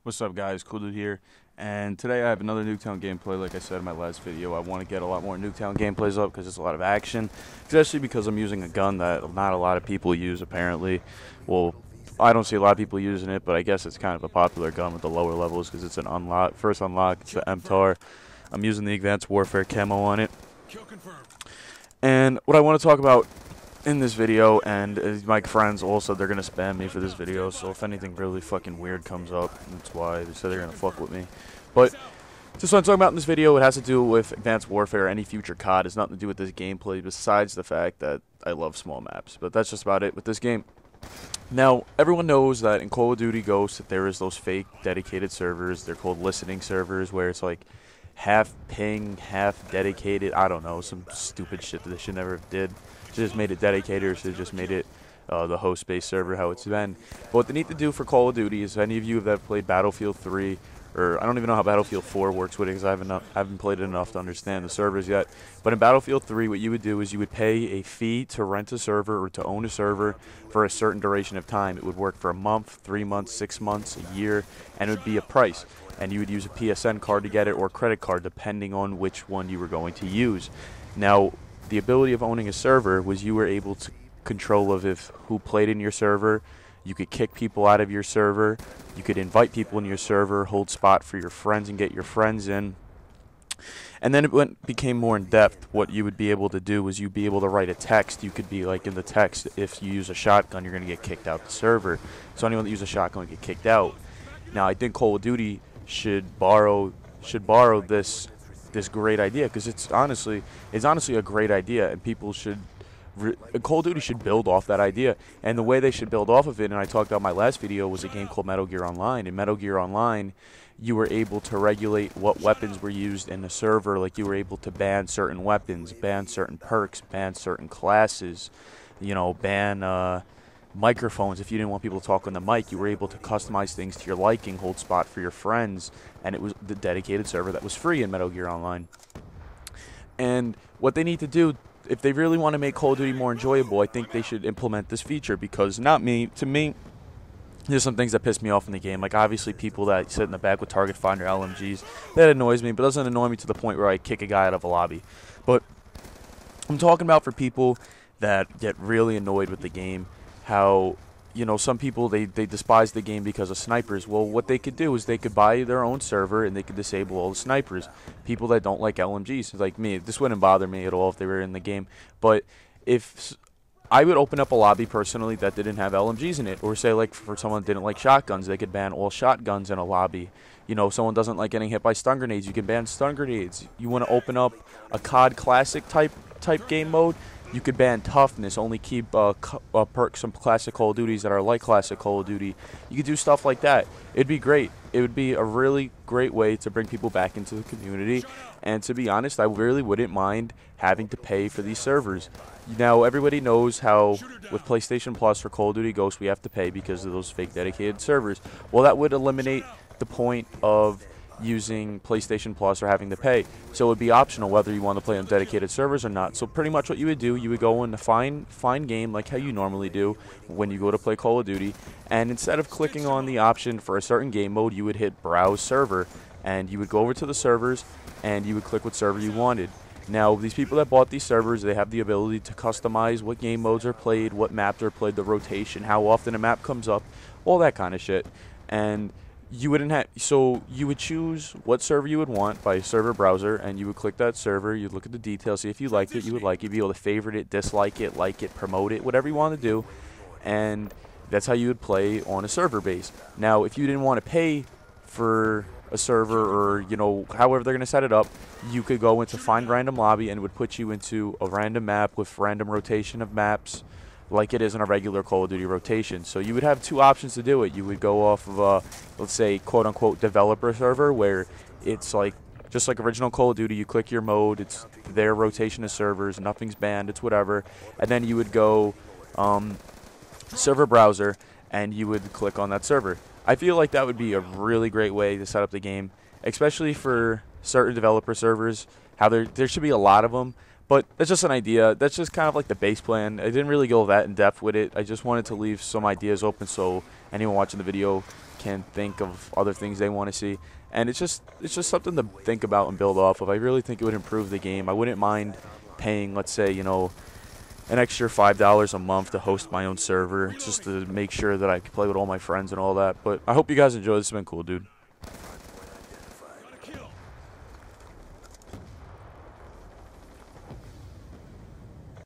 What's up, guys? Cool Dude here, and today I have another Nuketown gameplay. Like I said in my last video, I want to get a lot more Nuketown gameplays up because there's a lot of action, especially because I'm using a gun that not a lot of people use apparently. Well, I don't see a lot of people using it, but I guess it's kind of a popular gun with the lower levels because it's an first unlock. It's the MTAR. I'm using the Advanced Warfare camo on it, and what I want to talk about in this video, and my friends also, they're gonna spam me for this video, so if anything really fucking weird comes up, that's why they said they're gonna fuck with me. But just what I'm talking about in this video, it has to do with Advanced Warfare, any future COD. It's nothing to do with this gameplay besides the fact that I love small maps. But that's just about it with this game. Now, everyone knows that in Call of Duty Ghosts, there is those fake dedicated servers. They're called listening servers, where it's like half ping, half dedicated. I don't know, some stupid shit that they should never have did. Should just made it dedicated, or should just made it the host-based server how it's been. But what they need to do for Call of Duty is, any of you that have played Battlefield 3, or I don't even know how Battlefield 4 works with it because I haven't played it enough to understand the servers yet. But in Battlefield 3, what you would do is you would pay a fee to rent a server or to own a server for a certain duration of time. It would work for a month, 3 months, 6 months, a year, and it would be a price. And you would use a PSN card to get it, or a credit card, depending on which one you were going to use. Now, the ability of owning a server was you were able to control of who played in your server. You could kick people out of your server. You could invite people in your server, hold spot for your friends and get your friends in. And then it became more in depth. What you would be able to do was you'd be able to write a text. You could be like, in the text, if you use a shotgun, you're going to get kicked out the server. So anyone that uses a shotgun would get kicked out. Now, I think Call of Duty should borrow this great idea, because it's honestly a great idea, and people should Call of Duty should build off that idea. And the way they should build off of it, and I talked about in my last video, was a game called Metal Gear Online. In Metal Gear Online, you were able to regulate what weapons were used in the server. Like, you were able to ban certain weapons, ban certain perks, ban certain classes, ban microphones. If you didn't want people to talk on the mic, you were able to customize things to your liking, hold spot for your friends, and it was the dedicated server that was free in Metal Gear Online. And what they need to do, if they really want to make Call of Duty more enjoyable, I think they should implement this feature, because to me, there's some things that piss me off in the game. Like, obviously, people that sit in the back with target finder LMGs, that annoys me, but doesn't annoy me to the point where I kick a guy out of a lobby. But I'm talking about for people that get really annoyed with the game, how, some people, they despise the game because of snipers. Well, what they could do is they could buy their own server and they could disable all the snipers. People that don't like LMGs, like me, this wouldn't bother me at all if they were in the game. But if I would open up a lobby personally that didn't have LMGs in it, or say, like, for someone that didn't like shotguns, they could ban all shotguns in a lobby. Someone doesn't like getting hit by stun grenades, you can ban stun grenades. You want to open up a COD Classic type game mode, you could ban toughness, only keep perks from classic Call of Duties that are like classic Call of Duty. You could do stuff like that. It'd be great. It would be a really great way to bring people back into the community. And to be honest, I really wouldn't mind having to pay for these servers. Now, everybody knows how with PlayStation Plus for Call of Duty Ghosts we have to pay because of those fake dedicated servers. Well, that would eliminate the point of using PlayStation Plus or having to pay. So it would be optional whether you want to play on dedicated servers or not. So pretty much what you would do, you would go into find game like how you normally do when you go to play Call of Duty, and instead of clicking on the option for a certain game mode, you would hit browse server, and you would go over to the servers and you would click what server you wanted. Now, these people that bought these servers, they have the ability to customize what game modes are played, what maps are played, the rotation, how often a map comes up, all that kind of shit. And you would choose what server you would want by server browser, and you would click that server, you'd look at the details, see if you liked it, you'd be able to favorite it, dislike it, like it, promote it, whatever you want to do, and that's how you would play on a server base. Now, if you didn't want to pay for a server, or however they're going to set it up, you could go into find random lobby, and it would put you into a random map with random rotation of maps, like it is in a regular Call of Duty rotation. So you would have two options to do it. You would go off of a, let's say, quote-unquote developer server, where it's like just like original Call of Duty. You click your mode, it's their rotation of servers, nothing's banned, it's whatever. And then you would go server browser, and you would click on that server. I feel like that would be a really great way to set up the game, especially for certain developer servers. How there should be a lot of them, But that's just an idea. That's just kind of like the base plan. I didn't really go that in depth with it. I just wanted to leave some ideas open so anyone watching the video can think of other things they want to see. And it's just something to think about and build off of. I really think it would improve the game. I wouldn't mind paying, let's say, an extra $5 a month to host my own server just to make sure that I can play with all my friends and all that. But I hope you guys enjoy. This has been cool, dude.